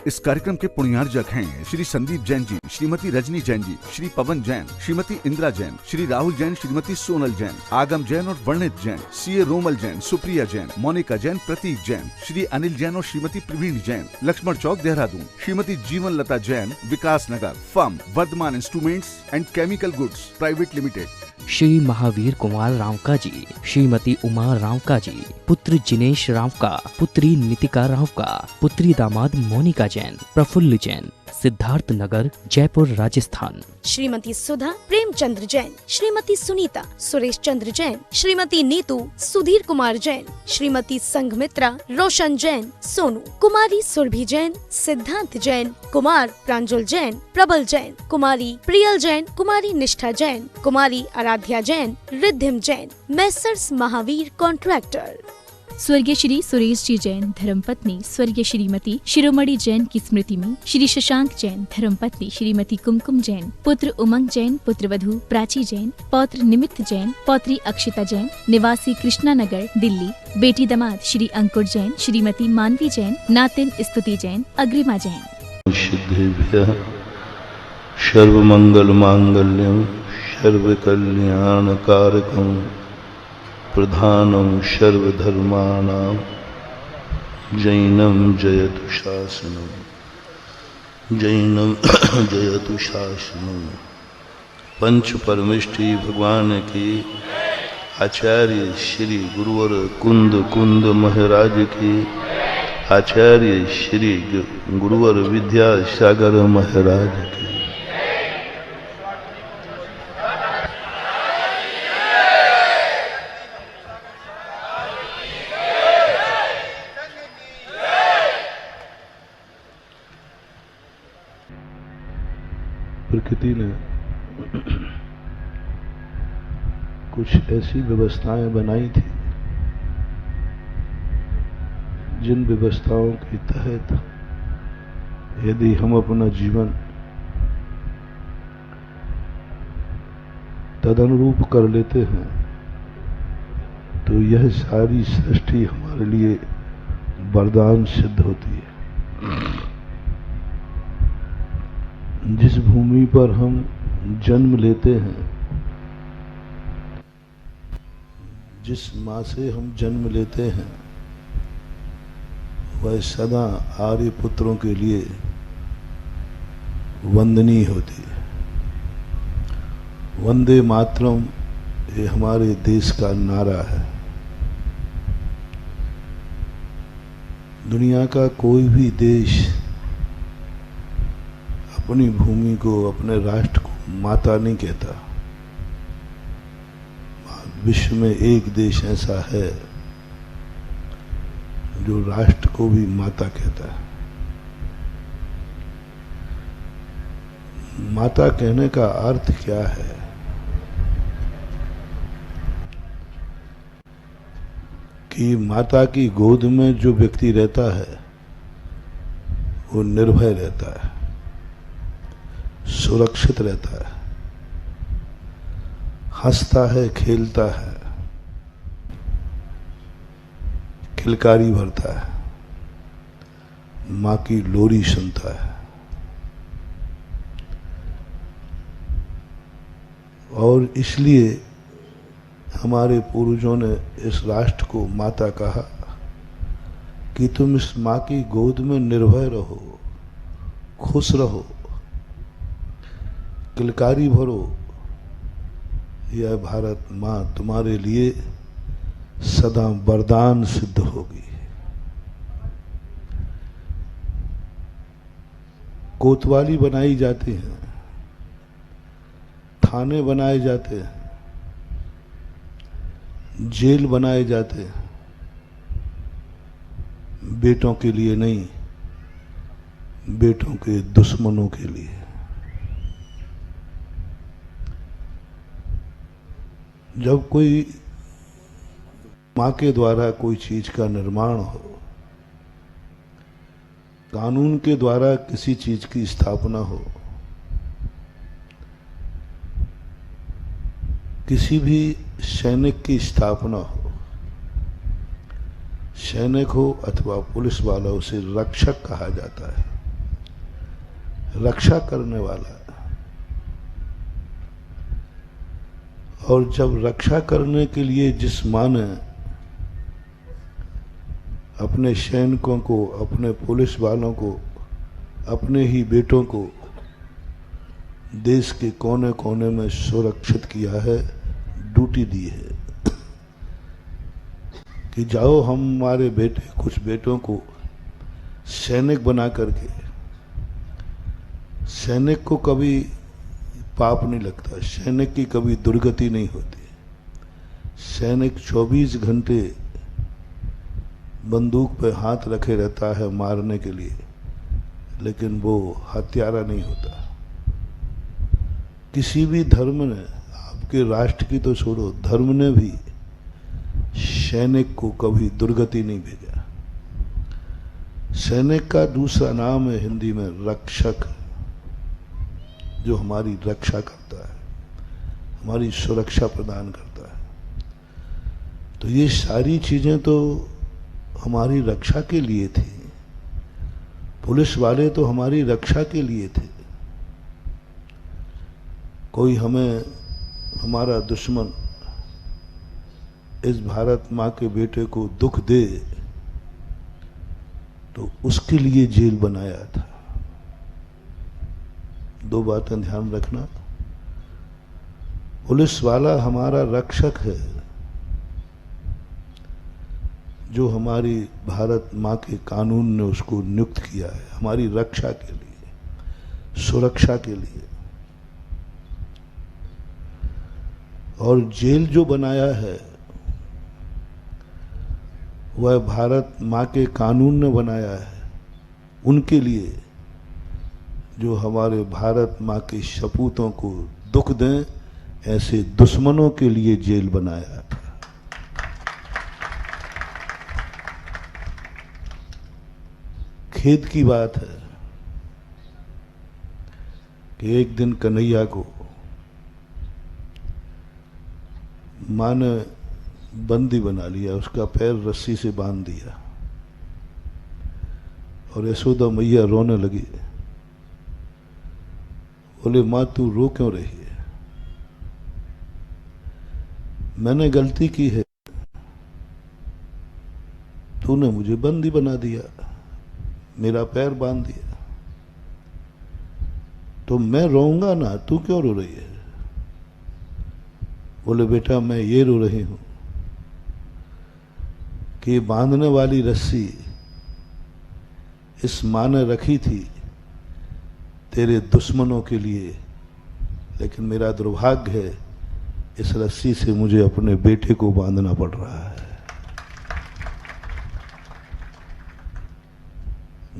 इस कार्यक्रम के पुण्यार्जक हैं श्री संदीप जैन जी, श्रीमती रजनी जैन जी, श्री पवन जैन, श्रीमती इंदिरा जैन, श्री राहुल जैन, श्रीमती सोनल जैन, आगम जैन और वर्णित जैन, सीए रोमल जैन, सुप्रिया जैन, मोनिका जैन, प्रतीक जैन, श्री अनिल जैन और Shrimati Praveen Jain, Laxman Chowk Dehradun, Shrimati Jeevan Lata Jain, Vikas Nagar, firm Vardhman instruments and chemical goods private limited, Shri Mahavir Kumar Rawka ji, Shrimati Uma Rawka ji, पुत्र जिनेश रावका, पुत्री नितिका रावका, पुत्री दामाद मोनिका जैन, प्रफुल्ल जैन, सिद्धार्थ नगर, जयपुर, राजस्थान, श्रीमती सुधा प्रेमचंद्र जैन, श्रीमती सुनीता सुरेश चंद्र जैन, श्रीमती नीतू सुधीर कुमार जैन, श्रीमती संघमित्रा रोशन जैन, सोनू, कुमारी सुरभि जैन, सिद्धांत जैन, कुमार प्रांजल जैन, प्रबल जैन, कुमारी प्रियल जैन, कुमारी निष्ठा जैन, कुमारी आराध्या जैन, रिद्धिम जैन, मैसर्स महावीर कॉन्ट्रैक्टर। स्वर्गीय श्री सुरेश जी जैन धर्मपत्नी स्वर्गीय श्रीमती शिरोमणि जैन की स्मृति में श्री शशांक जैन धर्मपत्नी श्रीमती कुमकुम जैन, पुत्र उमंग जैन, पुत्रवधू प्राची जैन, पौत्र निमित्त जैन, पौत्री अक्षिता जैन, निवासी कृष्णा नगर, दिल्ली, बेटी दामाद श्री अंकुर जैन, श्रीमती मानवी जैन, नातिन स्तुति जैन, अग्रिमा जैन। सिद्धेभ्यः सर्वमंगल मांगल्यं सर्वकल्याणकारकं प्रधानं सर्वधर्माणां जैनं जयतु शासनं, जैनं जयतु शासनं। पंच परमेष्ठी भगवान की, आचार्य श्री गुरुवर कुंद महाराज की, आचार्य श्री गुरुवर विद्यासागर महाराज की। प्रकृति ने कुछ ऐसी व्यवस्थाएं बनाई थी जिन व्यवस्थाओं के तहत यदि हम अपना जीवन तदनुरूप कर लेते हैं तो यह सारी सृष्टि हमारे लिए वरदान सिद्ध होती है। जिस भूमि पर हम जन्म लेते हैं, जिस माँ से हम जन्म लेते हैं, वह सदा आर्य पुत्रों के लिए वंदनीय होती है। वंदे मातरम ये हमारे देश का नारा है। दुनिया का कोई भी देश अपनी भूमि को, अपने राष्ट्र को माता नहीं कहता। विश्व में एक देश ऐसा है जो राष्ट्र को भी माता कहता है। माता कहने का अर्थ क्या है? कि माता की गोद में जो व्यक्ति रहता है वो निर्भय रहता है, सुरक्षित रहता है, हंसता है, खेलता है, किलकारी भरता है, माँ की लोरी सुनता है। और इसलिए हमारे पूर्वजों ने इस राष्ट्र को माता कहा कि तुम इस माँ की गोद में निर्भय रहो, खुश रहो, किलकारी भरो। यह भारत माँ तुम्हारे लिए सदा वरदान सिद्ध होगी। कोतवाली बनाई जाती हैं, थाने बनाए जाते हैं, जेल बनाए जाते हैं, बेटों के लिए नहीं, बेटों के दुश्मनों के लिए। जब कोई माँ के द्वारा कोई चीज का निर्माण हो, कानून के द्वारा किसी चीज की स्थापना हो, किसी भी सैनिक की स्थापना हो, सैनिक हो अथवा पुलिस वाला, उसे रक्षक कहा जाता है। रक्षा करने वाला है। और जब रक्षा करने के लिए जिस मां ने अपने सैनिकों को, अपने पुलिस वालों को, अपने ही बेटों को देश के कोने कोने में सुरक्षित किया है, ड्यूटी दी है कि जाओ हमारे बेटे, कुछ बेटों को सैनिक बना करके, सैनिक को कभी पाप नहीं लगता, सैनिक की कभी दुर्गति नहीं होती। सैनिक 24 घंटे बंदूक पे हाथ रखे रहता है मारने के लिए, लेकिन वो हत्यारा नहीं होता। किसी भी धर्म ने, आपके राष्ट्र की तो छोड़ो, धर्म ने भी सैनिक को कभी दुर्गति नहीं भेजा। सैनिक का दूसरा नाम है हिंदी में रक्षक, जो हमारी रक्षा करता है, हमारी सुरक्षा प्रदान करता है। तो ये सारी चीजें तो हमारी रक्षा के लिए थी। पुलिस वाले तो हमारी रक्षा के लिए थे। कोई हमें, हमारा दुश्मन इस भारत माँ के बेटे को दुख दे तो उसके लिए जेल बनाया था। दो बातें ध्यान रखना, पुलिस वाला हमारा रक्षक है, जो हमारी भारत माँ के कानून ने उसको नियुक्त किया है हमारी रक्षा के लिए, सुरक्षा के लिए। और जेल जो बनाया है वह भारत माँ के कानून ने बनाया है उनके लिए, जो हमारे भारत माँ के सपूतों को दुख दें, ऐसे दुश्मनों के लिए जेल बनाया था। खेद की बात है कि एक दिन कन्हैया को मां ने बंदी बना लिया, उसका पैर रस्सी से बांध दिया और यशोदा मैया रोने लगी। बोले मां तू रो क्यों रही है? मैंने गलती की है, तूने मुझे बंदी बना दिया, मेरा पैर बांध दिया, तो मैं रोऊंगा ना, तू क्यों रो रही है? बोले बेटा मैं ये रो रही हूं कि बांधने वाली रस्सी इस मां ने रखी थी तेरे दुश्मनों के लिए, लेकिन मेरा दुर्भाग्य है इस रस्सी से मुझे अपने बेटे को बांधना पड़ रहा है।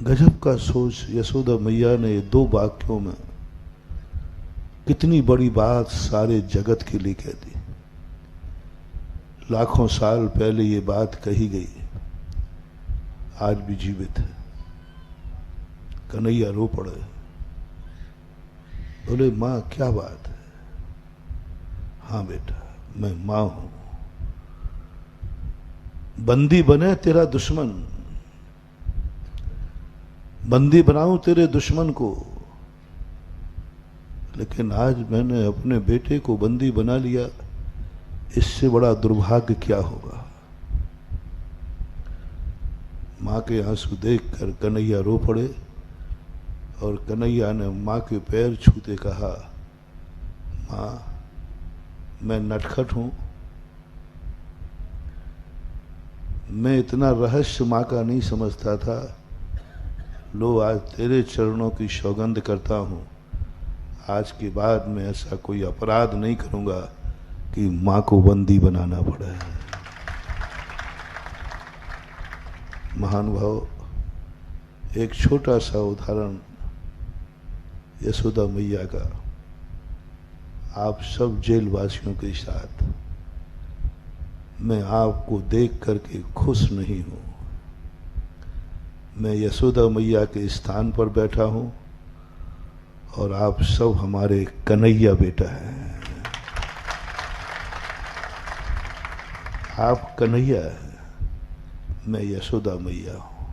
गजब का सोच यशोदा मैया ने ये दो वाक्यों में कितनी बड़ी बात सारे जगत के लिए कह दी। लाखों साल पहले ये बात कही गई, आज भी जीवित है। कन्हैया रो पड़े, बोले मां क्या बात है? हाँ बेटा मैं मां हूं, बंदी बने तेरा दुश्मन, बंदी बनाऊं तेरे दुश्मन को, लेकिन आज मैंने अपने बेटे को बंदी बना लिया, इससे बड़ा दुर्भाग्य क्या होगा? मां के आंसू देखकर कन्हैया रो पड़े और कन्हैया ने मां के पैर छूते कहा, मां मैं नटखट हूं, मैं इतना रहस्य मां का नहीं समझता था, लो आज तेरे चरणों की सौगंध करता हूं, आज के बाद मैं ऐसा कोई अपराध नहीं करूंगा कि मां को बंदी बनाना पड़ा है। महानुभाव, एक छोटा सा उदाहरण यशोदा मैया का आप सब जेलवासियों के साथ, मैं आपको देख करके खुश नहीं हूं। मैं यशोदा मैया के स्थान पर बैठा हूं और आप सब हमारे कन्हैया बेटा हैं। आप कन्हैया हैं, मैं यशोदा मैया हूं।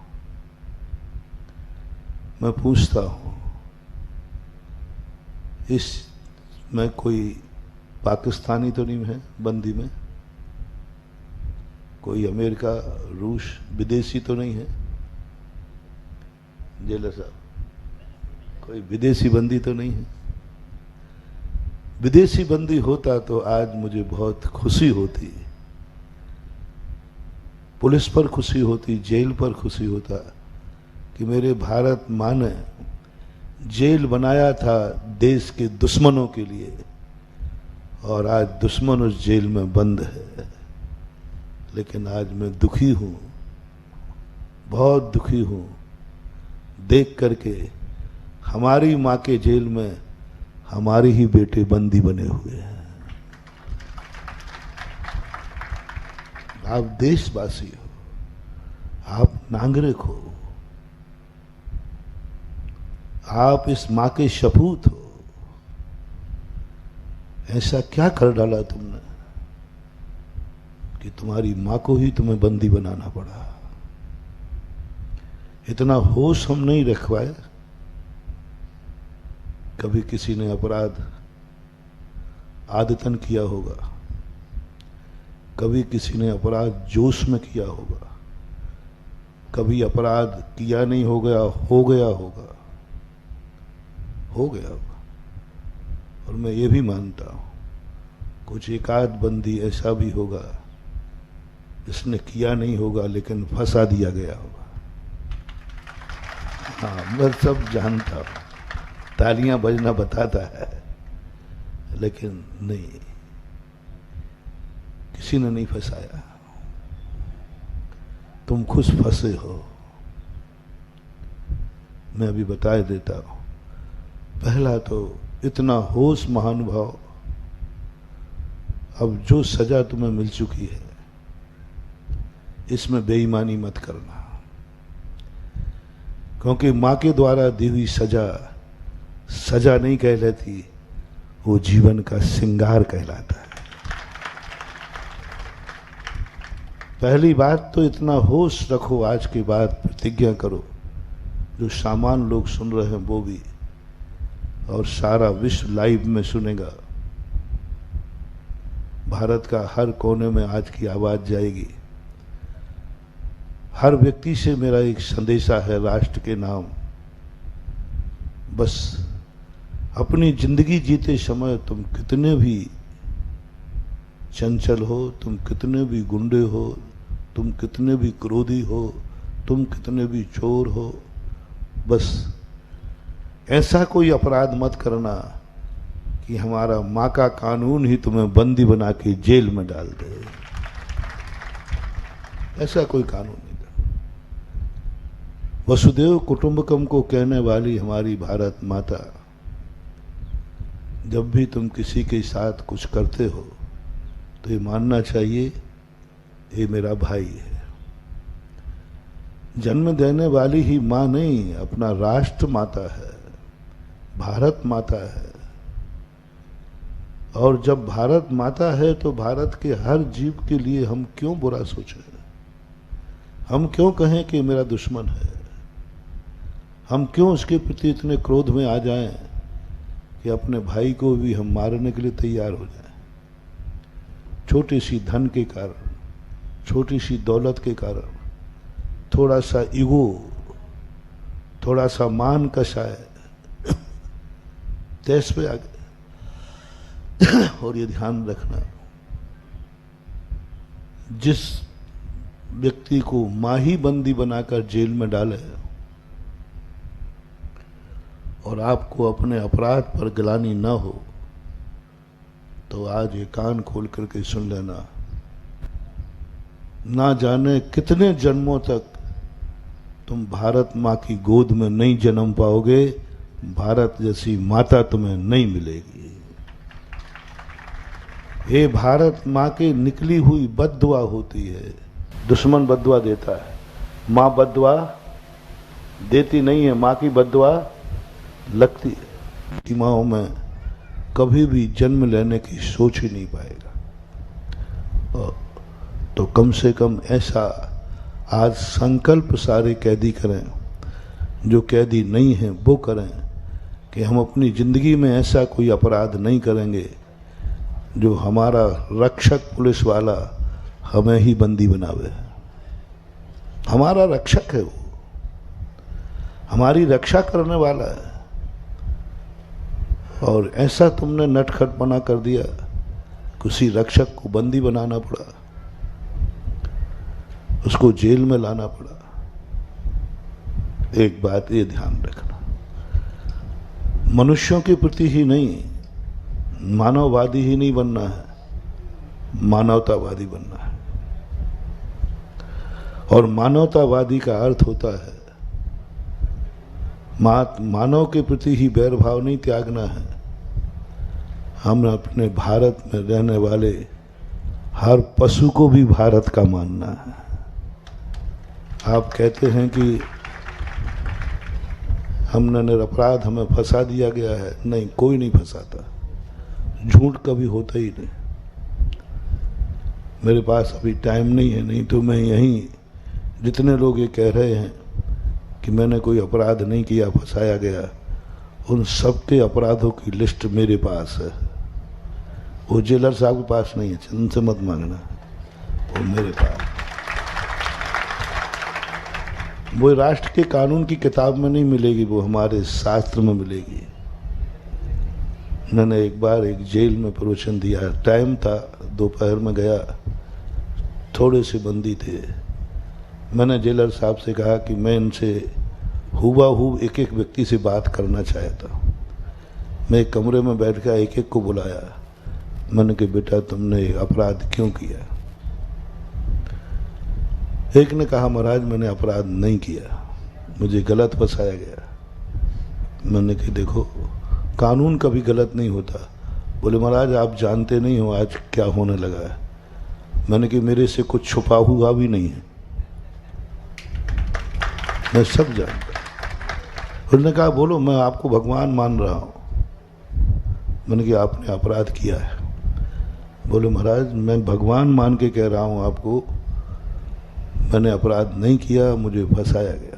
मैं पूछता हूं इस में कोई पाकिस्तानी तो नहीं है बंदी में, कोई अमेरिका रूस विदेशी तो नहीं है जेलर साहब, कोई विदेशी बंदी तो नहीं है। विदेशी बंदी होता तो आज मुझे बहुत खुशी होती, पुलिस पर खुशी होती, जेल पर खुशी होता कि मेरे भारत माँ ने जेल बनाया था देश के दुश्मनों के लिए और आज दुश्मन उस जेल में बंद है। लेकिन आज मैं दुखी हूं, बहुत दुखी हूं देख करके हमारी माँ के जेल में हमारे ही बेटे बंदी बने हुए हैं। आप देशवासी हो, आप नागरिक हो, आप इस माँ के सपूत हो। ऐसा क्या कर डाला तुमने कि तुम्हारी माँ को ही तुम्हें बंदी बनाना पड़ा? इतना होश हम नहीं रखवाए। कभी किसी ने अपराध आदतन किया होगा, कभी किसी ने अपराध जोश में किया होगा, कभी अपराध किया नहीं हो गया होगा। और मैं ये भी मानता हूं कुछ एकाध बंदी ऐसा भी होगा जिसने किया नहीं होगा लेकिन फंसा दिया गया होगा। हाँ, मैं सब जानता हूं, तालियां बजना बताता है, लेकिन नहीं, किसी ने नहीं फंसाया। तुम खुद फंसे हो। मैं अभी बता देता हूं। पहला तो इतना होश महानुभाव, अब जो सजा तुम्हें मिल चुकी है इसमें बेईमानी मत करना, क्योंकि मां के द्वारा दी हुई सजा नहीं कहलाती, वो जीवन का श्रृंगार कहलाता है। पहली बात तो इतना होश रखो, आज के बाद प्रतिज्ञा करो, जो सामान्य लोग सुन रहे हैं वो भी, और सारा विश्व लाइव में सुनेगा। भारत का हर कोने में आज की आवाज जाएगी। हर व्यक्ति से मेरा एक संदेशा है राष्ट्र के नाम, बस अपनी जिंदगी जीते समय तुम कितने भी चंचल हो, तुम कितने भी गुंडे हो, तुम कितने भी क्रोधी हो, तुम कितने भी चोर हो, बस ऐसा कोई अपराध मत करना कि हमारा माँ का कानून ही तुम्हें बंदी बना के जेल में डाल दे। ऐसा कोई कानून नहीं। वसुदेव कुटुंबकम को कहने वाली हमारी भारत माता, जब भी तुम किसी के साथ कुछ करते हो तो ये मानना चाहिए ये मेरा भाई है। जन्म देने वाली ही मां नहीं, अपना राष्ट्र माता है, भारत माता है। और जब भारत माता है तो भारत के हर जीव के लिए हम क्यों बुरा सोचें? हम क्यों कहें कि मेरा दुश्मन है? हम क्यों उसके प्रति इतने क्रोध में आ जाएं कि अपने भाई को भी हम मारने के लिए तैयार हो जाएं? छोटी सी धन के कारण, छोटी सी दौलत के कारण, थोड़ा सा ईगो, थोड़ा सा मान कषाय देश पे आ गए। और ये ध्यान रखना, जिस व्यक्ति को मां ही बंदी बनाकर जेल में डाले और आपको अपने अपराध पर गिलानी न हो, तो आज ये कान खोल करके सुन लेना, ना जाने कितने जन्मों तक तुम भारत माँ की गोद में नहीं जन्म पाओगे, भारत जैसी माता तुम्हें नहीं मिलेगी। ये भारत माँ के निकली हुई बद्दुआ होती है। दुश्मन बद्दुआ देता है, माँ बद्दुआ देती नहीं है। माँ की बद्दुआ लगती है कि माँओं में कभी भी जन्म लेने की सोच ही नहीं पाएगा। तो कम से कम ऐसा आज संकल्प सारे कैदी करें, जो कैदी नहीं हैं वो करें कि हम अपनी जिंदगी में ऐसा कोई अपराध नहीं करेंगे जो हमारा रक्षक पुलिस वाला हमें ही बंदी बनावे। हमारा रक्षक है वो, हमारी रक्षा करने वाला है, और ऐसा तुमने नटखटपना कर दिया कि उसी रक्षक को बंदी बनाना पड़ा, उसको जेल में लाना पड़ा। एक बात ये ध्यान रखना, मनुष्यों के प्रति ही नहीं, मानववादी ही नहीं बनना है, मानवतावादी बनना है। और मानवतावादी का अर्थ होता है मानव के प्रति ही बैर भाव नहीं त्यागना है, हम अपने भारत में रहने वाले हर पशु को भी भारत का मानना है। आप कहते हैं कि हमने निरपराध, हमें फंसा दिया गया है। नहीं, कोई नहीं फंसाता, झूठ कभी होता ही नहीं। मेरे पास अभी टाइम नहीं है, नहीं तो मैं यहीं, जितने लोग ये कह रहे हैं कि मैंने कोई अपराध नहीं किया, फंसाया गया, उन सबके अपराधों की लिस्ट मेरे पास है। वो जेलर साहब के पास नहीं है, उनसे मत मांगना, वो मेरे पास। वो राष्ट्र के कानून की किताब में नहीं मिलेगी, वो हमारे शास्त्र में मिलेगी। मैंने एक बार एक जेल में प्रवचन दिया, टाइम था, दोपहर में गया, थोड़े से बंदी थे। मैंने जेलर साहब से कहा कि मैं इनसे हुबहू एक एक व्यक्ति से बात करना चाहता हूँ। मैं एक कमरे में बैठ कर एक एक को बुलाया। मैंने कहा बेटा तुमने अपराध क्यों किया? एक ने कहा महाराज मैंने अपराध नहीं किया, मुझे गलत फंसाया गया। मैंने कहा देखो कानून कभी गलत नहीं होता। बोले महाराज आप जानते नहीं हो आज क्या होने लगा है। मैंने कहा मेरे से कुछ छुपा हुआ भी नहीं है, मैं सब जानता। उन्होंने कहा बोलो मैं आपको भगवान मान रहा हूँ। मैंने कहा आपने अपराध किया है। बोले महाराज मैं भगवान मान के कह रहा हूँ आपको, मैंने अपराध नहीं किया, मुझे फंसाया गया।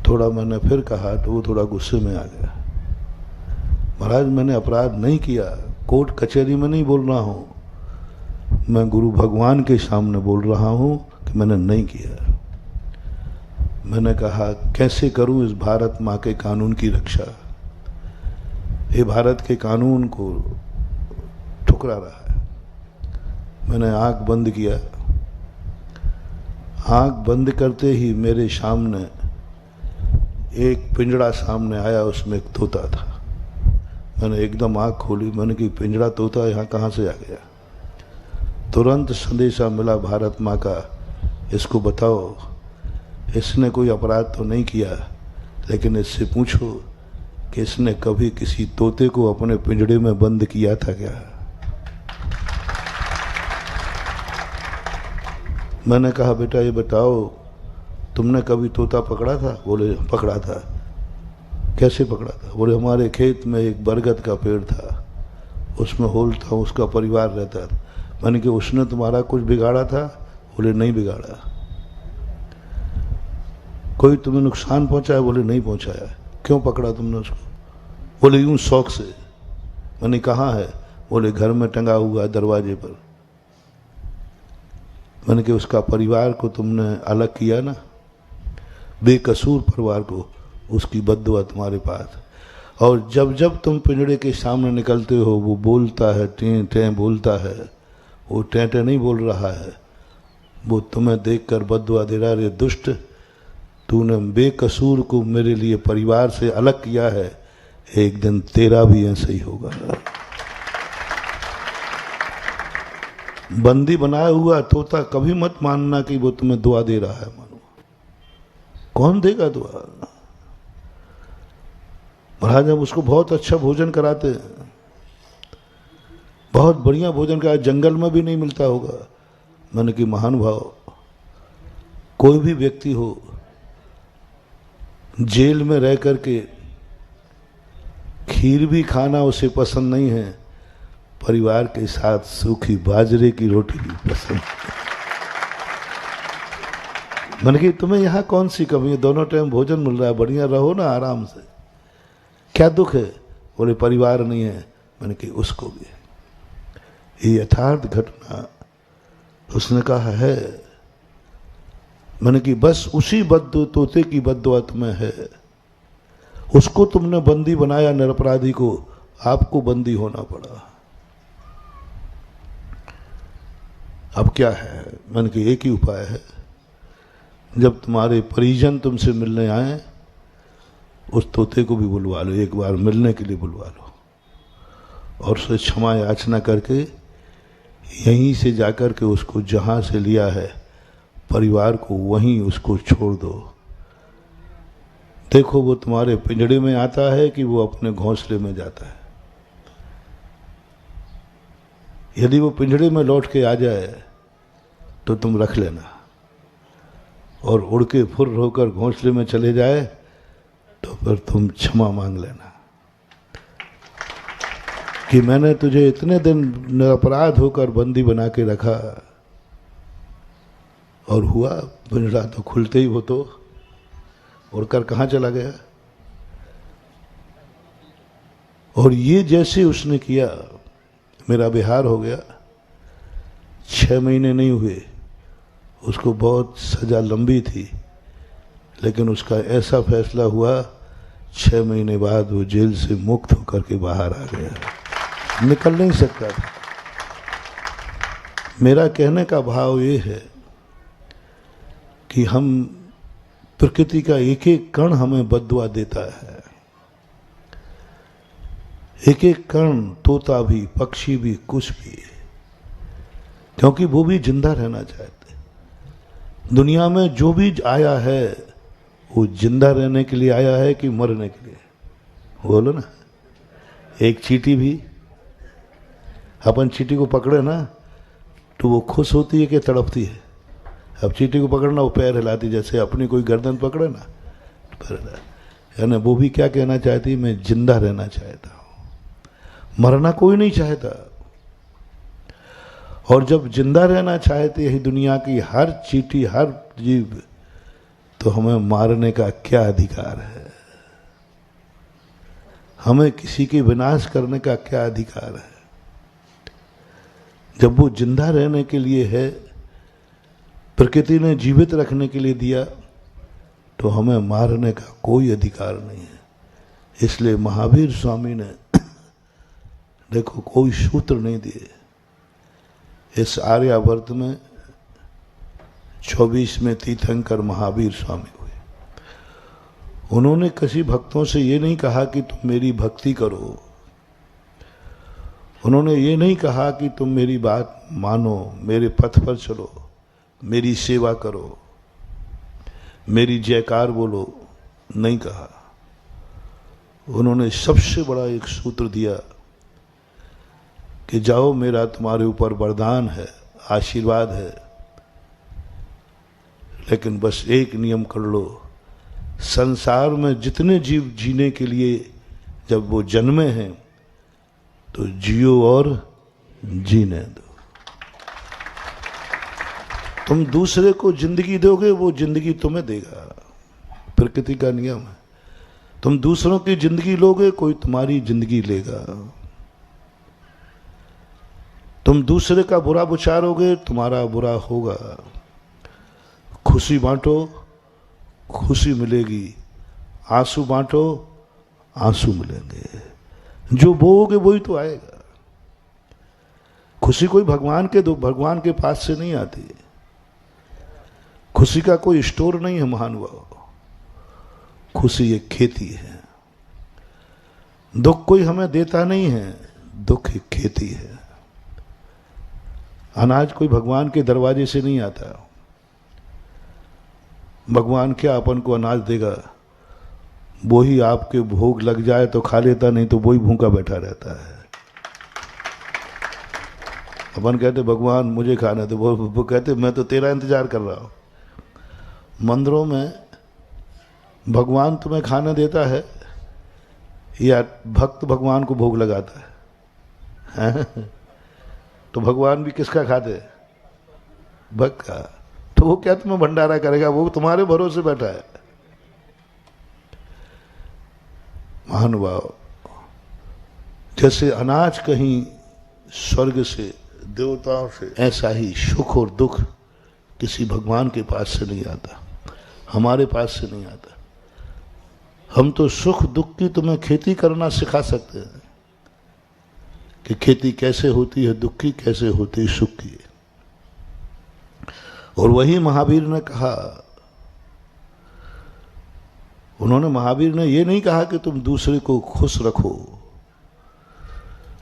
थोड़ा मैंने फिर कहा तो वो थोड़ा गुस्से में आ गया। महाराज मैंने अपराध नहीं किया, कोर्ट कचहरी में नहीं बोल रहा हूँ, मैं गुरु भगवान के सामने बोल रहा हूँ कि मैंने नहीं किया। मैंने कहा कैसे करूँ इस भारत माँ के कानून की रक्षा? ये भारत के कानून को ठुकरा रहा है। मैंने आंख बंद किया, आंख बंद करते ही मेरे सामने एक पिंजड़ा सामने आया, उसमें एक तोता था। मैंने एकदम आंख खोली, मैंने कि पिंजड़ा तोता यहाँ कहाँ से आ गया? तुरंत संदेशा मिला भारत माँ का, इसको बताओ इसने कोई अपराध तो नहीं किया, लेकिन इससे पूछो कि इसने कभी किसी तोते को अपने पिंजड़े में बंद किया था क्या? मैंने कहा बेटा ये बताओ तुमने कभी तोता पकड़ा था? बोले पकड़ा था। कैसे पकड़ा था? बोले हमारे खेत में एक बरगद का पेड़ था, उसमें होल था, उसका परिवार रहता था। मैंने कहा उसने तुम्हारा कुछ बिगाड़ा था? बोले नहीं बिगाड़ा। कोई तुम्हें नुकसान पहुंचाया? बोले नहीं पहुंचाया। क्यों पकड़ा तुमने उसको? बोले यूं शौक से। मैंने कहाँ है? बोले घर में टंगा हुआ है दरवाजे पर। मैंने कहा उसका परिवार को तुमने अलग किया ना, बेकसूर परिवार को, उसकी बद्दुआ तुम्हारे पास। और जब जब तुम पिंजड़े के सामने निकलते हो वो बोलता है, टें टें बोलता है। वो टें टें नहीं बोल रहा है, वो तुम्हें देखकर बद्दुआ दे रहा है, रे दुष्ट तूने बेकसूर को मेरे लिए परिवार से अलग किया है, एक दिन तेरा भी ऐसे ही होगा। बंदी बनाया हुआ तोता कभी मत मानना कि वो तुम्हें दुआ दे रहा है। मानो कौन देगा दुआ? महाराज हम उसको बहुत अच्छा भोजन कराते हैं, बहुत बढ़िया भोजन कराते, जंगल में भी नहीं मिलता होगा। मैंने कि महान भाव कोई भी व्यक्ति हो जेल में रह करके खीर भी खाना उसे पसंद नहीं है, परिवार के साथ सूखी बाजरे की रोटी भी पसंद। मैंने कि तुम्हें यहाँ कौन सी कमी है, दोनों टाइम भोजन मिल रहा है, बढ़िया रहो ना आराम से, क्या दुख है? बोले परिवार नहीं है। मैंने कि उसको भी है। ये यथार्थ घटना उसने कहा है। मैंने कि बस उसी तोते की बद्दुआ तुम्हें है, उसको तुमने बंदी बनाया निरपराधी को, आपको बंदी होना पड़ा। अब क्या है? मैंने कि एक ही उपाय है, जब तुम्हारे परिजन तुमसे मिलने आए उस तोते को भी बुलवा लो, एक बार मिलने के लिए बुलवा लो, और उससे क्षमा याचना करके यहीं से जाकर के उसको जहाँ से लिया है परिवार को वहीं उसको छोड़ दो। देखो वो तुम्हारे पिंजड़े में आता है कि वो अपने घोंसले में जाता है। यदि वो पिंजड़े में लौट के आ जाए तो तुम रख लेना, और उड़ के फुर होकर घोंसले में चले जाए तो फिर तुम क्षमा मांग लेना कि मैंने तुझे इतने दिन निरपराध होकर बंदी बना के रखा, और हुआ पिंजड़ा तो खुलते ही वो तो उड़कर कहाँ चला गया। और ये जैसे उसने किया मेरा बिहार हो गया। 6 महीने नहीं हुए, उसको बहुत सजा लंबी थी, लेकिन उसका ऐसा फैसला हुआ 6 महीने बाद वो जेल से मुक्त होकर के बाहर आ गया, निकल नहीं सकता था। मेरा कहने का भाव ये है कि हम प्रकृति का एक एक कण हमें बद्दुआ देता है, एक एक कण, तोता भी, पक्षी भी, कुछ भी, क्योंकि वो भी जिंदा रहना चाहते। दुनिया में जो भी आया है वो जिंदा रहने के लिए आया है कि मरने के लिए? बोलो ना। एक चींटी भी, अपन चींटी को पकड़े ना तो वो खुश होती है कि तड़पती है? अब चींटी को पकड़ना, वो पैर हिलाती, जैसे अपनी कोई गर्दन पकड़े ना, है ना, वो भी क्या कहना चाहती है? मैं जिंदा रहना चाहता हूं। मरना कोई नहीं चाहता। और जब जिंदा रहना चाहते हैं दुनिया की हर चींटी, हर जीव, तो हमें मारने का क्या अधिकार है? हमें किसी के विनाश करने का क्या अधिकार है? जब वो जिंदा रहने के लिए है, प्रकृति ने जीवित रखने के लिए दिया, तो हमें मारने का कोई अधिकार नहीं है। इसलिए महावीर स्वामी ने देखो कोई सूत्र नहीं दिए। इस आर्यावर्त में 24वें तीर्थंकर महावीर स्वामी हुए। उन्होंने किसी भक्तों से ये नहीं कहा कि तुम मेरी भक्ति करो, उन्होंने ये नहीं कहा कि तुम मेरी बात मानो, मेरे पथ पर चलो, मेरी सेवा करो, मेरी जयकार बोलो, नहीं कहा। उन्होंने सबसे बड़ा एक सूत्र दिया कि जाओ, मेरा तुम्हारे ऊपर वरदान है, आशीर्वाद है, लेकिन बस एक नियम कर लो, संसार में जितने जीव जीने के लिए जब वो जन्मे हैं तो जियो और जीने दो। तुम दूसरे को जिंदगी दोगे, वो जिंदगी तुम्हें देगा, प्रकृति का नियम है। तुम दूसरों की जिंदगी लोगे, कोई तुम्हारी जिंदगी लेगा। तुम दूसरे का बुरा विचारोगे, तुम्हारा बुरा होगा। खुशी बांटो, खुशी मिलेगी, आंसू बांटो, आंसू मिलेंगे। जो बोओगे वही तो आएगा। खुशी कोई भगवान के पास से नहीं आती है। खुशी का कोई स्टोर नहीं है महानुभाव। खुशी एक खेती है। दुख कोई हमें देता नहीं है, दुख एक खेती है। अनाज कोई भगवान के दरवाजे से नहीं आता। भगवान क्या अपन को अनाज देगा? वो ही आपके भोग लग जाए तो खा लेता, नहीं तो वही भूखा बैठा रहता है। अपन कहते भगवान मुझे खाना, तो वो कहते मैं तो तेरा इंतजार कर रहा हूं। मंदिरों में भगवान तुम्हें खाना देता है या भक्त भगवान को भोग लगाता है? तो भगवान भी किसका खाते? भक्त का। तो वो क्या तुम्हें भंडारा करेगा, वो तुम्हारे भरोसे बैठा है। महानुभाव, जैसे अनाज कहीं स्वर्ग से, देवताओं से, ऐसा ही सुख और दुख किसी भगवान के पास से नहीं आता, हमारे पास से नहीं आता। हम तो सुख दुख की तुम्हें खेती करना सिखा सकते हैं कि खेती कैसे होती है दुख की, कैसे होती है सुख की। और वही महावीर ने कहा, उन्होंने, महावीर ने ये नहीं कहा कि तुम दूसरे को खुश रखो।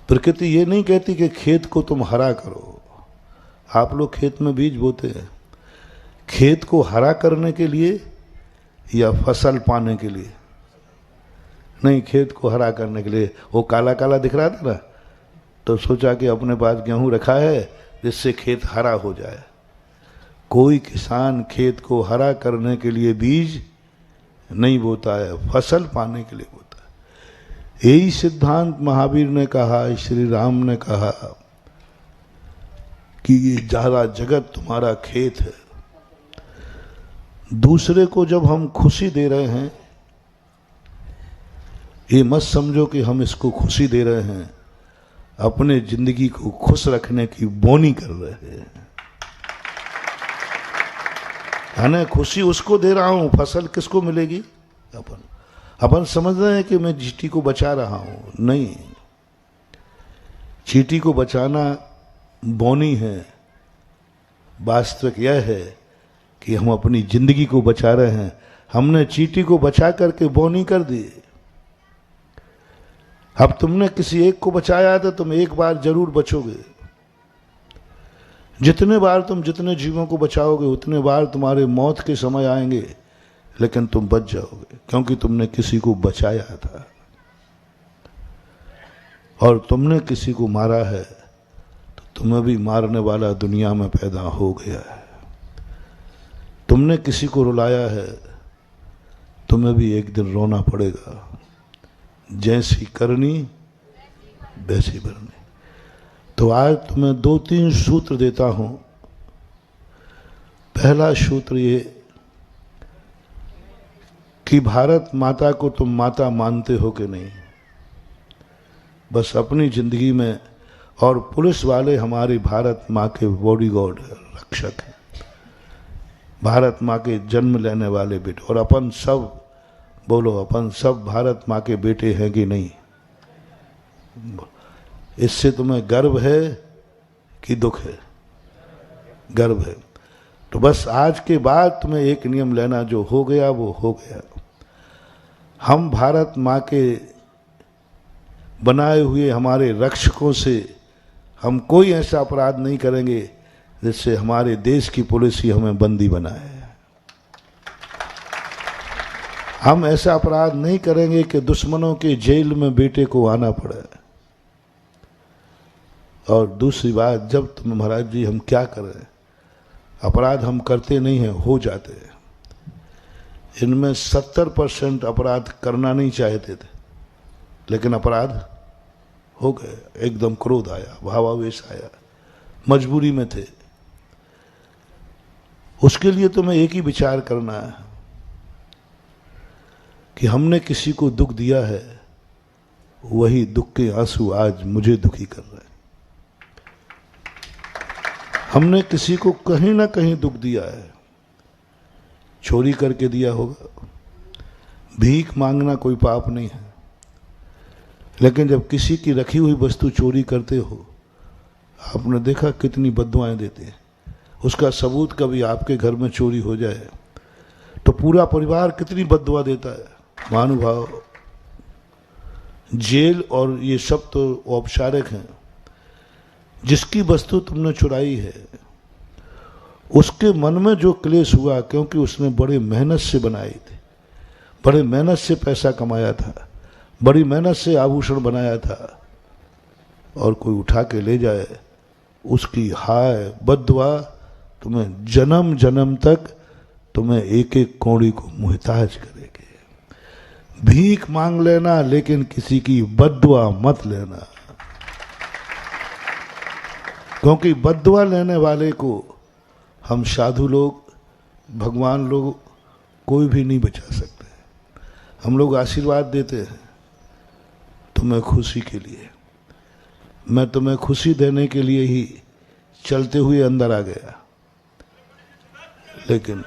प्रकृति ये नहीं कहती कि खेत को तुम हरा करो। आप लोग खेत में बीज बोते हैं, खेत को हरा करने के लिए या फसल पाने के लिए? नहीं, खेत को हरा करने के लिए। वो काला काला दिख रहा था ना, तो सोचा कि अपने पास गेहूं रखा है जिससे खेत हरा हो जाए। कोई किसान खेत को हरा करने के लिए बीज नहीं बोता है, फसल पाने के लिए बोता है। यही सिद्धांत महावीर ने कहा, श्री राम ने कहा कि ये सारा जगत तुम्हारा खेत है। दूसरे को जब हम खुशी दे रहे हैं, ये मत समझो कि हम इसको खुशी दे रहे हैं, अपने जिंदगी को खुश रखने की बोनी कर रहे हैं। है खुशी उसको दे रहा हूं, फसल किसको मिलेगी? अपन समझ रहे हैं कि मैं चींटी को बचा रहा हूं। नहीं, चींटी को बचाना बोनी है। वास्तविक यह है कि हम अपनी जिंदगी को बचा रहे हैं। हमने चींटी को बचा करके बोनी कर दी। अब तुमने किसी एक को बचाया तो तुम एक बार जरूर बचोगे। जितने बार तुम जितने जीवों को बचाओगे उतने बार तुम्हारे मौत के समय आएंगे, लेकिन तुम बच जाओगे क्योंकि तुमने किसी को बचाया था। और तुमने किसी को मारा है तो तुम्हें भी मारने वाला दुनिया में पैदा हो गया है। तुमने किसी को रुलाया है, तुम्हें भी एक दिन रोना पड़ेगा। जैसी करनी वैसी भरनी। तो आज तुम्हें 2-3 सूत्र देता हूं। पहला सूत्र ये कि भारत माता को तुम माता मानते हो कि नहीं, बस अपनी जिंदगी में। और पुलिस वाले हमारी भारत माँ के बॉडीगार्ड रक्षक हैं, भारत माँ के जन्म लेने वाले बेटे। और अपन सब बोलो, अपन सब भारत माँ के बेटे हैं कि नहीं? इससे तुम्हें गर्व है कि दुख है? गर्व है। तो बस आज के बाद तुम्हें एक नियम लेना, जो हो गया वो हो गया। हम भारत माँ के बनाए हुए हमारे रक्षकों से हम कोई ऐसा अपराध नहीं करेंगे जिससे हमारे देश की पुलिस ही हमें बंदी बनाए। हम ऐसा अपराध नहीं करेंगे कि दुश्मनों के जेल में बेटे को आना पड़े। और दूसरी बात, जब तुम महाराज जी हम क्या करें, अपराध हम करते नहीं हैं, हो जाते हैं। इनमें 70% अपराध करना नहीं चाहते थे, लेकिन अपराध हो गए। एकदम क्रोध आया, भावावेश आया, मजबूरी में थे। उसके लिए तुम्हें एक ही विचार करना है कि हमने किसी को दुख दिया है, वही दुख के आंसू आज मुझे दुखी कर रहे हैं। हमने किसी को कहीं ना कहीं दुख दिया है, चोरी करके दिया होगा। भीख मांगना कोई पाप नहीं है, लेकिन जब किसी की रखी हुई वस्तु चोरी करते हो, आपने देखा कितनी बद्दुआएं देते हैं। उसका सबूत कभी आपके घर में चोरी हो जाए तो पूरा परिवार कितनी बद्दुआ देता है। महानुभाव, जेल और ये सब तो औपचारिक हैं। जिसकी वस्तु तुमने चुराई है उसके मन में जो क्लेश हुआ, क्योंकि उसने बड़े मेहनत से बनाई थी, बड़े मेहनत से पैसा कमाया था, बड़ी मेहनत से आभूषण बनाया था, और कोई उठा के ले जाए, उसकी हाय बद्दुआ तुम्हें जन्म जन्म तक तुम्हें एक एक कौड़ी को मुहताज करेगी। भीख मांग लेना, लेकिन किसी की बद्दुआ मत लेना, क्योंकि बद्दुआ लेने वाले को हम साधु लोग भगवान लोग कोई भी नहीं बचा सकते। हम लोग आशीर्वाद देते हैं तुम्हें खुशी के लिए। मैं तुम्हें खुशी देने के लिए ही चलते हुए अंदर आ गया, लेकिन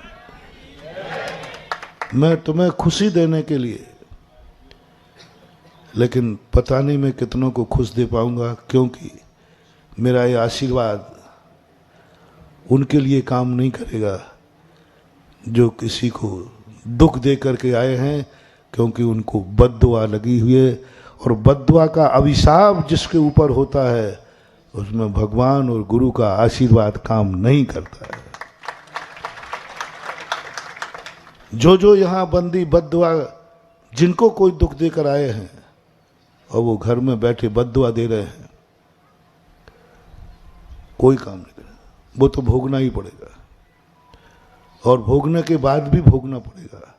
मैं तुम्हें खुशी देने के लिए, लेकिन पता नहीं मैं कितनों को खुश दे पाऊंगा, क्योंकि मेरा ये आशीर्वाद उनके लिए काम नहीं करेगा जो किसी को दुख दे करके आए हैं, क्योंकि उनको बद्दुआ लगी हुई है। और बद्दुआ का अभिशाप जिसके ऊपर होता है उसमें भगवान और गुरु का आशीर्वाद काम नहीं करता है। जो यहाँ बंदी बद्दुआ जिनको कोई दुख देकर आए हैं और वो घर में बैठे बद्दुआ दे रहे हैं, कोई काम नहीं करेगा, वो तो भोगना ही पड़ेगा और भोगने के बाद भी भोगना पड़ेगा।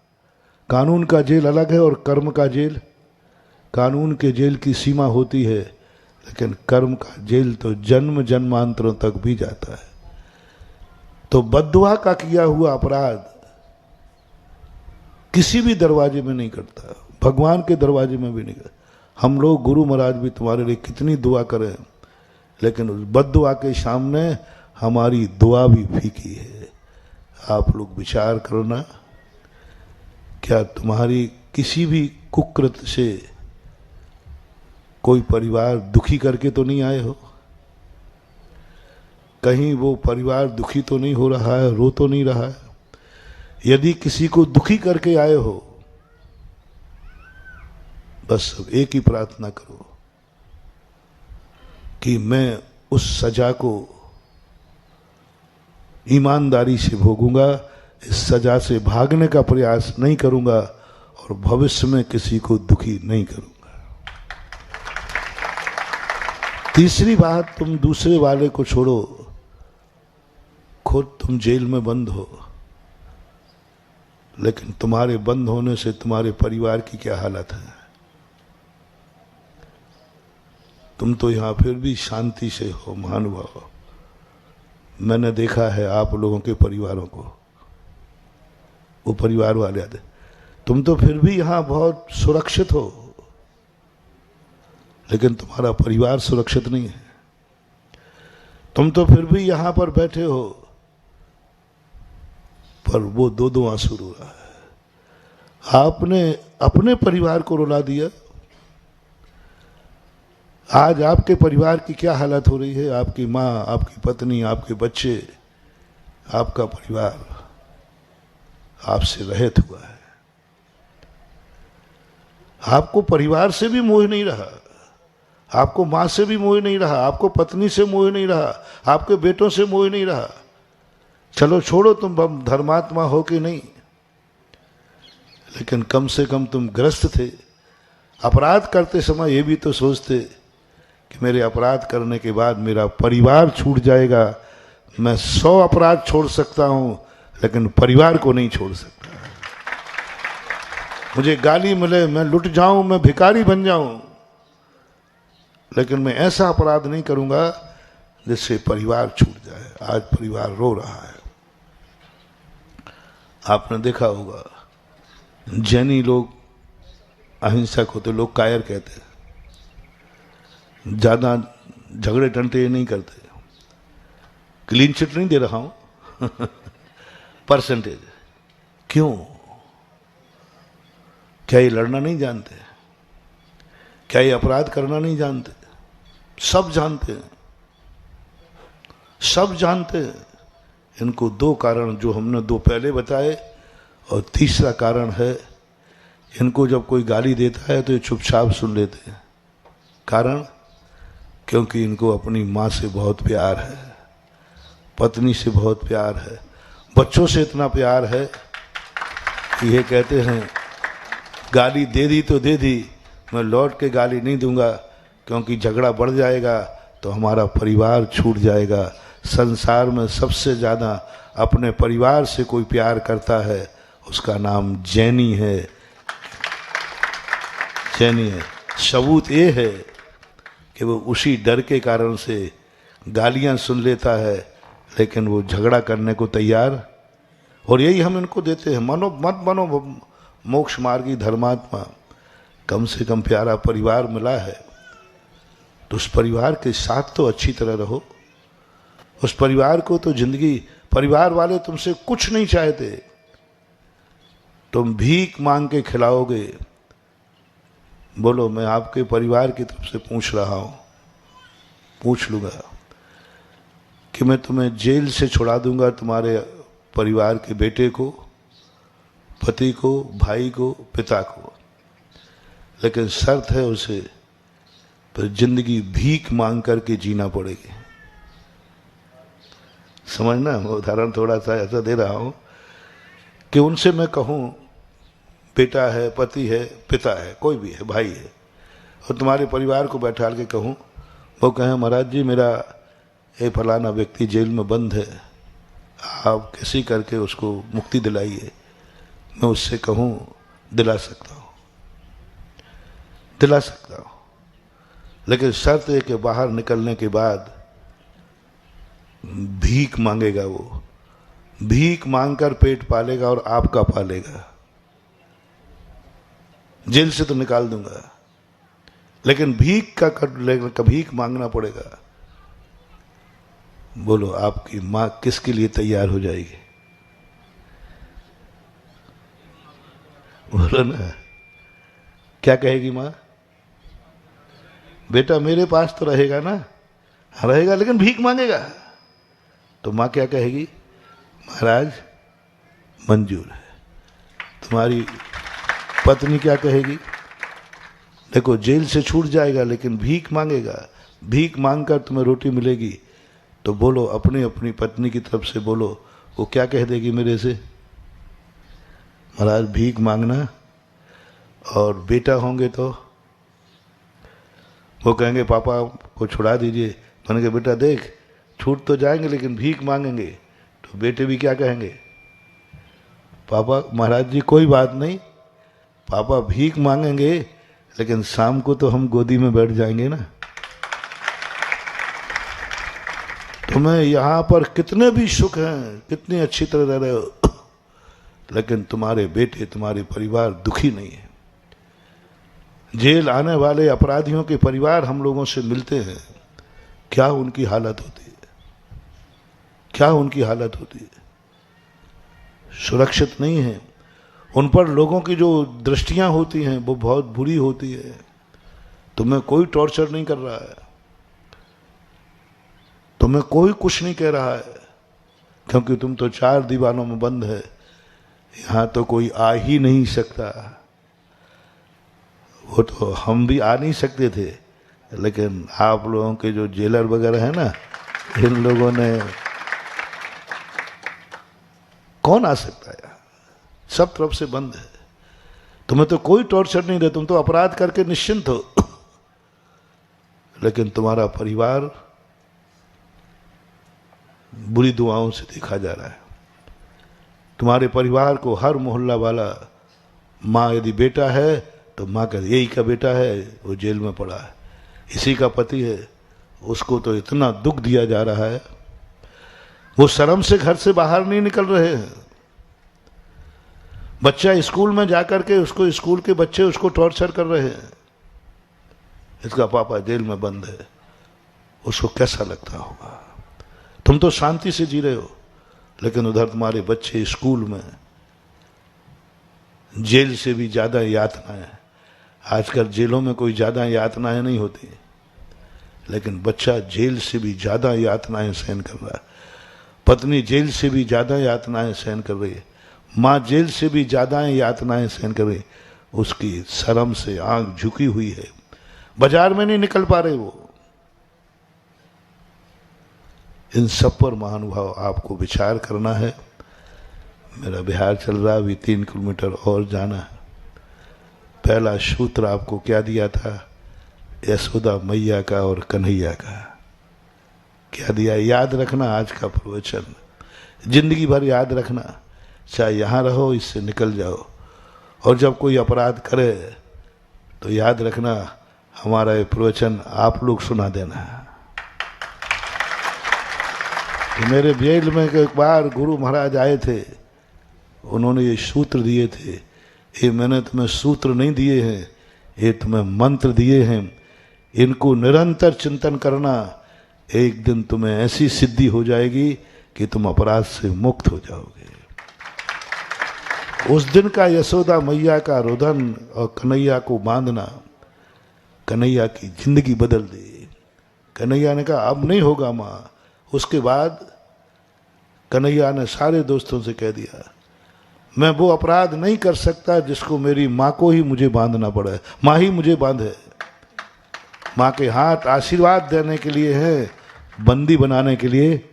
कानून का जेल अलग है और कर्म का जेल। कानून के जेल की सीमा होती है, लेकिन कर्म का जेल तो जन्म जन्मांतरों तक भी जाता है। तो बद्दुआ का किया हुआ अपराध किसी भी दरवाजे में नहीं करता, भगवान के दरवाजे में भी नहीं करता। हम लोग गुरु महाराज भी तुम्हारे लिए कितनी दुआ करें, लेकिन उस बद्दुआ के सामने हमारी दुआ भी फीकी है। आप लोग विचार करना, क्या तुम्हारी किसी भी कुकृत से कोई परिवार दुखी करके तो नहीं आए हो? कहीं वो परिवार दुखी तो नहीं हो रहा है, रो तो नहीं रहा है? यदि किसी को दुखी करके आए हो, बस एक ही प्रार्थना करो कि मैं उस सजा को ईमानदारी से भोगूंगा, इस सजा से भागने का प्रयास नहीं करूंगा और भविष्य में किसी को दुखी नहीं करूंगा। तीसरी बात, तुम दूसरे वाले को छोड़ो, खुद तुम जेल में बंद हो, लेकिन तुम्हारे बंद होने से तुम्हारे परिवार की क्या हालत है? तुम तो यहां फिर भी शांति से हो, महानुभाव। मैंने देखा है आप लोगों के परिवारों को, वो परिवार वाले आते, तुम तो फिर भी यहां बहुत सुरक्षित हो, लेकिन तुम्हारा परिवार सुरक्षित नहीं है। तुम तो फिर भी यहां पर बैठे हो, पर वो दो आंसू रो रहा है। आपने अपने परिवार को रुला दिया। आज आपके परिवार की क्या हालत हो रही है? आपकी माँ, आपकी पत्नी, आपके बच्चे, आपका परिवार आपसे रहित हुआ है। आपको परिवार से भी मोह नहीं रहा, आपको माँ से भी मोह नहीं रहा, आपको पत्नी से मोह नहीं रहा, आपके बेटों से मोह नहीं रहा। चलो छोड़ो तुम धर्मात्मा हो कि नहीं, लेकिन कम से कम तुम ग्रस्त थे। अपराध करते समय ये भी तो सोचते कि मेरे अपराध करने के बाद मेरा परिवार छूट जाएगा। मैं 100 अपराध छोड़ सकता हूं, लेकिन परिवार को नहीं छोड़ सकता। मुझे गाली मिले, मैं लुट जाऊं, मैं भिखारी बन जाऊं, लेकिन मैं ऐसा अपराध नहीं करूंगा जिससे परिवार छूट जाए। आज परिवार रो रहा है। आपने देखा होगा, जैनी लोग अहिंसक होते, लोग कायर कहते हैं, ज्यादा झगड़े टंटे नहीं करते। क्लीन चिट नहीं दे रहा हूं परसेंटेज। क्यों? क्या ये लड़ना नहीं जानते? क्या ये अपराध करना नहीं जानते? सब जानते हैं, सब जानते हैं। इनको 2 कारण जो हमने 2 पहले बताए, और तीसरा कारण है, इनको जब कोई गाली देता है तो ये चुपचाप सुन लेते हैं। कारण, क्योंकि इनको अपनी माँ से बहुत प्यार है, पत्नी से बहुत प्यार है, बच्चों से इतना प्यार है कि ये कहते हैं गाली दे दी तो दे दी, मैं लौट के गाली नहीं दूंगा, क्योंकि झगड़ा बढ़ जाएगा तो हमारा परिवार छूट जाएगा। संसार में सबसे ज़्यादा अपने परिवार से कोई प्यार करता है, उसका नाम जैनी है। जैनी है। सबूत ये है कि वो उसी डर के कारण से गालियां सुन लेता है, लेकिन वो झगड़ा करने को तैयार और यही हम इनको देते हैं। मत बनो मोक्ष मार्गी धर्मात्मा, कम से कम प्यारा परिवार मिला है तो उस परिवार के साथ तो अच्छी तरह रहो। उस परिवार को तो जिंदगी, परिवार वाले तुमसे कुछ नहीं चाहते, तुम भीख मांग के खिलाओगे। बोलो मैं आपके परिवार की तरफ से पूछ रहा हूं, पूछ लूंगा कि मैं तुम्हें जेल से छुड़ा दूंगा, तुम्हारे परिवार के बेटे को, पति को, भाई को, पिता को, लेकिन शर्त है उसे पर जिंदगी भीख मांग करके जीना पड़ेगी। समझना, मैं उदाहरण थोड़ा सा ऐसा दे रहा हूं कि उनसे मैं कहूं बेटा है, पति है, पिता है, कोई भी है, भाई है, और तुम्हारे परिवार को बैठा के कहूं, वो कहें महाराज जी मेरा ये फलाना व्यक्ति जेल में बंद है, आप कैसी करके उसको मुक्ति दिलाइए। मैं उससे कहूं दिला सकता हूं, दिला सकता हूं, लेकिन शर्त है कि बाहर निकलने के बाद भीख मांगेगा। वो भीख मांगकर पेट पालेगा और आपका पालेगा। जेल से तो निकाल दूंगा, लेकिन भीख का भीख मांगना पड़ेगा। बोलो आपकी मां किसके लिए तैयार हो जाएगी? बोलो ना, क्या कहेगी मां? बेटा मेरे पास तो रहेगा ना? हाँ रहेगा, लेकिन भीख मांगेगा। तो मां क्या कहेगी? महाराज मंजूर है। तुम्हारी पत्नी क्या कहेगी? देखो जेल से छूट जाएगा लेकिन भीख मांगेगा, भीख मांगकर तुम्हें रोटी मिलेगी। तो बोलो अपनी अपनी पत्नी की तरफ से बोलो, वो क्या कह देगी मेरे से? महाराज भीख मांगना, और बेटा होंगे तो वो कहेंगे पापा को छुड़ा दीजिए। मैंने कहा बेटा देख छूट तो जाएंगे लेकिन भीख मांगेंगे। तो बेटे भी क्या कहेंगे? पापा महाराज जी कोई बात नहीं, पापा भीख मांगेंगे लेकिन शाम को तो हम गोदी में बैठ जाएंगे ना। तुम्हें यहां पर कितने भी सुख हैं, कितनी अच्छी तरह रह रहे हो, लेकिन तुम्हारे बेटे, तुम्हारे परिवार दुखी नहीं है। जेल आने वाले अपराधियों के परिवार हम लोगों से मिलते हैं, क्या उनकी हालत होती है, क्या उनकी हालत होती है? सुरक्षित नहीं है। उन पर लोगों की जो दृष्टियां होती हैं वो बहुत बुरी होती है। तुम्हें कोई टॉर्चर नहीं कर रहा है, तुम्हें कोई कुछ नहीं कह रहा है, क्योंकि तुम तो चार दीवारों में बंद है। यहां तो कोई आ ही नहीं सकता। वो तो हम भी आ नहीं सकते थे, लेकिन आप लोगों के जो जेलर वगैरह है ना, इन लोगों ने, कौन आ सकता है? सब तरफ से बंद है। तुम्हें तो कोई टॉर्चर नहीं दे, तुम तो अपराध करके निश्चिंत हो, लेकिन तुम्हारा परिवार बुरी दुआओं से देखा जा रहा है। तुम्हारे परिवार को हर मोहल्ला वाला, माँ यदि बेटा है तो माँ का यही का बेटा है, वो जेल में पड़ा है, इसी का पति है, उसको तो इतना दुख दिया जा रहा है, वो शर्म से घर से बाहर नहीं निकल रहे हैं। बच्चा स्कूल में जाकर के उसको, स्कूल के बच्चे उसको टॉर्चर कर रहे हैं, इसका पापा जेल में बंद है, उसको कैसा लगता होगा? तुम तो शांति से जी रहे हो, लेकिन उधर तुम्हारे बच्चे स्कूल में जेल से भी ज्यादा यातनाएं। आजकल जेलों में कोई ज्यादा यातनाएं नहीं होती, लेकिन बच्चा जेल से भी ज्यादा यातनाएं सहन कर रहा है, पत्नी जेल से भी ज्यादा यातनाएं सहन कर रही है, माँ जेल से भी ज्यादा यातनाएं सहन कर रही है। उसकी शर्म से आंख झुकी हुई है, बाजार में नहीं निकल पा रहे वो। इन सब पर महानुभाव आपको विचार करना है। मेरा बिहार चल रहा, अभी 3 किलोमीटर और जाना है। पहला सूत्र आपको क्या दिया था? यशोदा मैया का और कन्हैया का क्या दिया? याद रखना आज का प्रवचन, जिंदगी भर याद रखना, चाहे यहां रहो इससे निकल जाओ। और जब कोई अपराध करे तो याद रखना हमारा ये प्रवचन आप लोग सुना देना। मेरे जेल में एक बार गुरु महाराज आए थे, उन्होंने ये सूत्र दिए थे। ये मैंने तुम्हें सूत्र नहीं दिए हैं, ये तुम्हें मंत्र दिए हैं। इनको निरंतर चिंतन करना, एक दिन तुम्हें ऐसी सिद्धि हो जाएगी कि तुम अपराध से मुक्त हो जाओगे। उस दिन का यशोदा मैया का रुदन और कन्हैया को बांधना कन्हैया की जिंदगी बदल दी। कन्हैया ने कहा अब नहीं होगा माँ। उसके बाद कन्हैया ने सारे दोस्तों से कह दिया मैं वो अपराध नहीं कर सकता जिसको मेरी माँ को ही मुझे बांधना पड़े। माँ ही मुझे बांधे। माँ के हाथ आशीर्वाद देने के लिए है, बंदी बनाने के लिए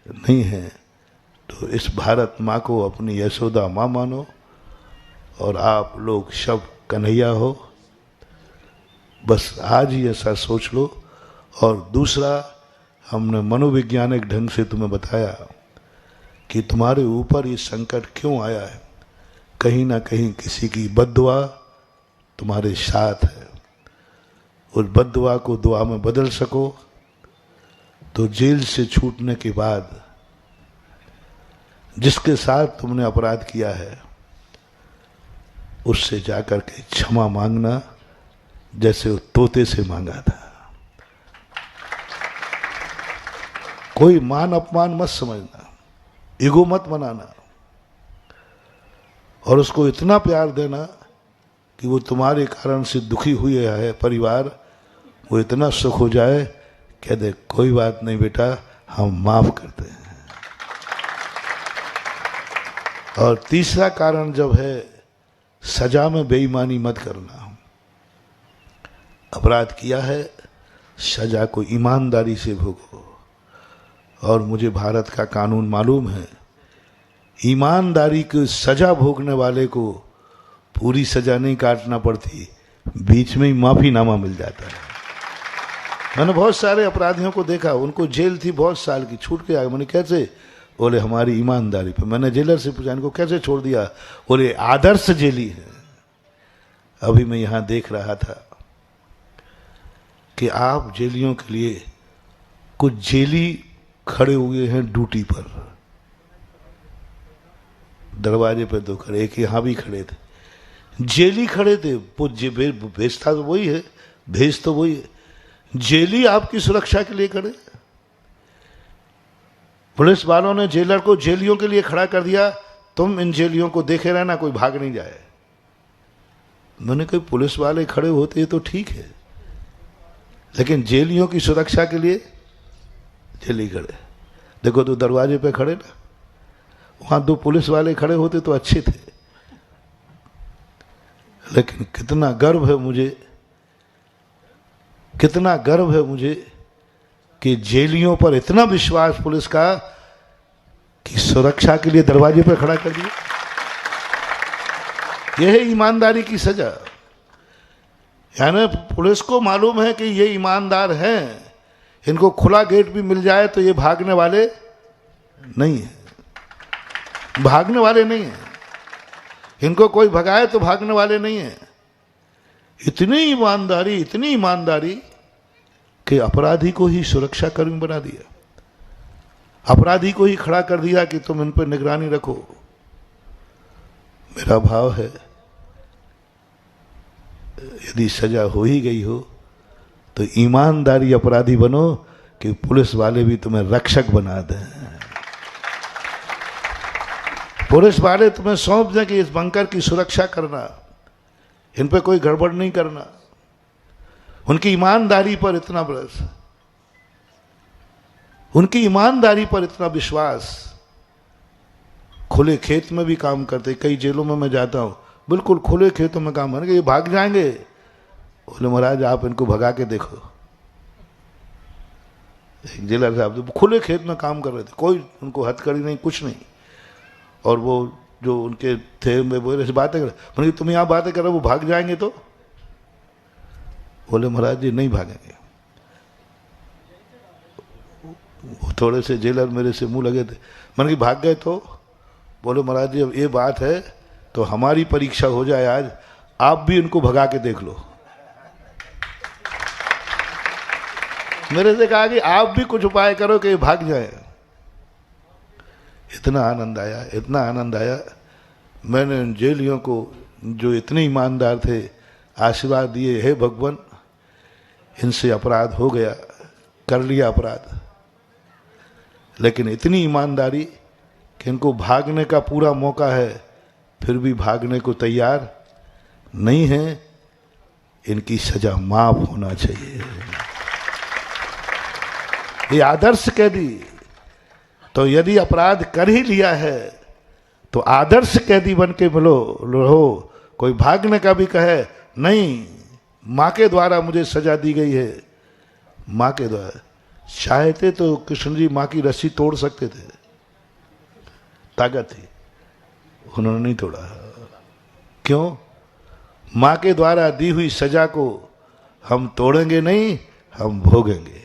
नहीं है। तो इस भारत माँ को अपनी यशोदा माँ मानो और आप लोग सब कन्हैया हो। बस आज ही ऐसा सोच लो। और दूसरा, हमने मनोवैज्ञानिक ढंग से तुम्हें बताया कि तुम्हारे ऊपर ये संकट क्यों आया है। कहीं ना कहीं किसी की बद्दुआ तुम्हारे साथ है। उस बद्दुआ को दुआ में बदल सको तो जेल से छूटने के बाद जिसके साथ तुमने अपराध किया है उससे जाकर के क्षमा मांगना, जैसे वो तोते से मांगा था। कोई मान अपमान मत समझना, ईगो मत बनाना, और उसको इतना प्यार देना कि वो तुम्हारे कारण से दुखी हुए है परिवार, वो इतना सुख हो जाए, कह दे कोई बात नहीं बेटा, हम माफ करते हैं। और तीसरा कारण जब है, सजा में बेईमानी मत करना। अपराध किया है, सजा को ईमानदारी से भोगो। और मुझे भारत का कानून मालूम है, ईमानदारी की सजा भोगने वाले को पूरी सजा नहीं काटना पड़ती, बीच में ही माफीनामा मिल जाता है। मैंने बहुत सारे अपराधियों को देखा, उनको जेल थी बहुत साल की, छूट के आ गए। मैंने कैसे? बोले हमारी ईमानदारी पे। मैंने जेलर से पूछा इनको कैसे छोड़ दिया? बोले आदर्श जेली है। अभी मैं यहाँ देख रहा था कि आप जेलियों के लिए, कुछ जेली खड़े हुए हैं ड्यूटी पर, दरवाजे पे दो खड़े, एक यहाँ भी खड़े थे, जेली खड़े थे। भेजता तो वही है, भेज तो वही है, जेली आपकी सुरक्षा के लिए खड़े। पुलिस वालों ने जेलर को जेलियों के लिए खड़ा कर दिया, तुम इन जेलियों को देखे रहना, कोई भाग नहीं जाए। मैंने कहा पुलिस वाले खड़े होते तो ठीक है, लेकिन जेलियों की सुरक्षा के लिए जेली खड़े। देखो तो दरवाजे पे खड़े ना, वहां दो पुलिस वाले खड़े होते तो अच्छे थे। लेकिन कितना गर्व है मुझे, कितना गर्व है मुझे कि जेलियों पर इतना विश्वास पुलिस का कि सुरक्षा के लिए दरवाजे पर खड़ा कर दिया। यह है ईमानदारी की सजा। यानी पुलिस को मालूम है कि ये ईमानदार हैं, इनको खुला गेट भी मिल जाए तो ये भागने वाले नहीं है, भागने वाले नहीं है, इनको कोई भगाए तो भागने वाले नहीं है। इतनी ईमानदारी कि अपराधी को ही सुरक्षा कर्मी बना दिया, अपराधी को ही खड़ा कर दिया कि तुम इन पर निगरानी रखो। मेरा भाव है यदि सजा हो ही गई हो तो ईमानदारी अपराधी बनो कि पुलिस वाले भी तुम्हें रक्षक बना दें। पुलिस वाले तुम्हें सौंप दें कि इस बंकर की सुरक्षा करना, इन पे कोई गड़बड़ नहीं करना। उनकी ईमानदारी पर इतना भरोसा, उनकी ईमानदारी पर इतना विश्वास। खुले खेत में भी काम करते, कई जेलों में मैं जाता हूं, बिल्कुल खुले खेतों में काम करेंगे, ये भाग जाएंगे। बोले महाराज आप इनको भगा के देखो। एक जेलर साहब तो खुले खेत में काम कर रहे थे, कोई उनको हथकड़ी नहीं, कुछ नहीं। और वो जो उनके थे वो ऐसी बातें कर, मैंने तुम यहाँ बातें कर रहे हो, वो भाग जाएंगे तो? बोले महाराज जी नहीं भागेंगे। वो थोड़े से जेलर मेरे से मुंह लगे थे, मैंने कि भाग गए तो? बोले महाराज जी अब ये बात है तो हमारी परीक्षा हो जाए आज, आप भी इनको भगा के देख लो। मेरे से कहा कि आप भी कुछ उपाय करो कि भाग जाए। इतना आनंद आया, इतना आनंद आया मैंने उन जेलियों को जो इतने ईमानदार थे आशीर्वाद दिए, हे भगवान इनसे अपराध हो गया, कर लिया अपराध, लेकिन इतनी ईमानदारी कि इनको भागने का पूरा मौका है फिर भी भागने को तैयार नहीं है, इनकी सजा माफ होना चाहिए। ये आदर्श कैदी, तो यदि अपराध कर ही लिया है तो आदर्श कैदी बन के मिलो रहो। कोई भागने का भी कहे नहीं, माँ के द्वारा मुझे सजा दी गई है, माँ के द्वारा। चाहते तो कृष्ण जी माँ की रस्सी तोड़ सकते थे, ताकत थी, उन्होंने नहीं तोड़ा। क्यों? माँ के द्वारा दी हुई सजा को हम तोड़ेंगे नहीं, हम भोगेंगे।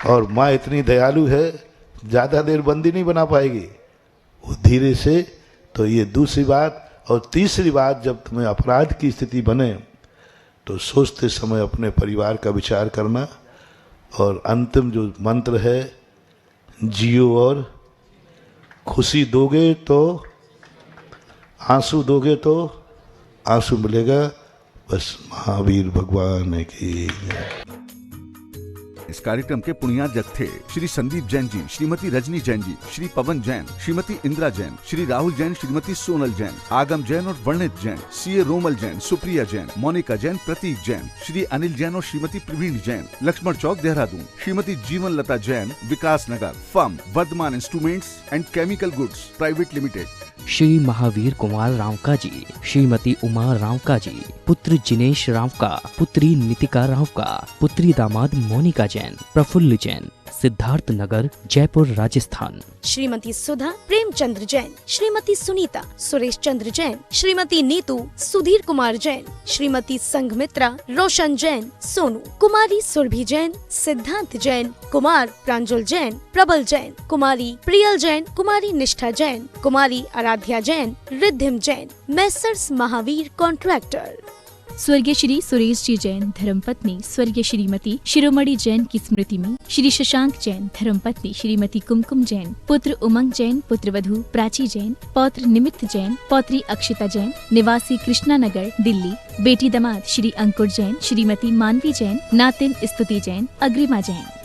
और माँ इतनी दयालु है, ज्यादा देर बंदी नहीं बना पाएगी, वो धीरे से। तो ये दूसरी बात। और तीसरी बात, जब तुम्हें अपराध की स्थिति बने तो सोचते समय अपने परिवार का विचार करना। और अंतिम जो मंत्र है, जियो और खुशी दोगे तो आंसू दोगे तो आंसू मिलेगा। बस महावीर भगवान की। इस कार्यक्रम के पुण्यार्जक थे श्री संदीप जैन जी, श्रीमती रजनी जैन जी, श्री पवन जैन, श्रीमती इंदिरा जैन, श्री राहुल जैन, श्रीमती सोनल जैन, आगम जैन और वर्णित जैन, सीए रोमल जैन, सुप्रिया जैन, मोनिका जैन, प्रतीक जैन, श्री अनिल जैन और Shrimati Praveen Jain, Laxman Chowk Dehradun, Shrimati Jeevan Lata Jain, Vikas Nagar, firm Vardhman instruments and chemical goods private limited. Shri Mahavir Kumar Rawka ji, Shrimati Uma Rawka ji, पुत्र जिनेश रावका, पुत्री नितिका रावका, पुत्री दामाद मोनिका जैन, प्रफुल्ल जैन, सिद्धार्थ नगर, जयपुर, राजस्थान। श्रीमती सुधा प्रेमचंद्र जैन, श्रीमती सुनीता सुरेश चंद्र जैन, श्रीमती नीतू सुधीर कुमार जैन, श्रीमती संघमित्रा रोशन जैन सोनू, कुमारी सुरभि जैन, सिद्धांत जैन, कुमार प्रांजल जैन, प्रबल जैन, कुमारी प्रियल जैन, कुमारी निष्ठा जैन, कुमारी आराध्या जैन, रिद्धिम जैन, मैसर्स महावीर कॉन्ट्रैक्टर। स्वर्गीय श्री सुरेश जी जैन धर्मपत्नी स्वर्गीय श्रीमती शिरोमणि जैन की स्मृति में श्री शशांक जैन धर्मपत्नी श्रीमती कुमकुम जैन, पुत्र उमंग जैन, पुत्रवधू प्राची जैन, पौत्र निमित्त जैन, पौत्री अक्षिता जैन, निवासी कृष्णा नगर, दिल्ली, बेटी दामाद श्री अंकुर जैन, श्रीमती मानवी जैन, नातिन स्तुति जैन, अग्रिमा जैन।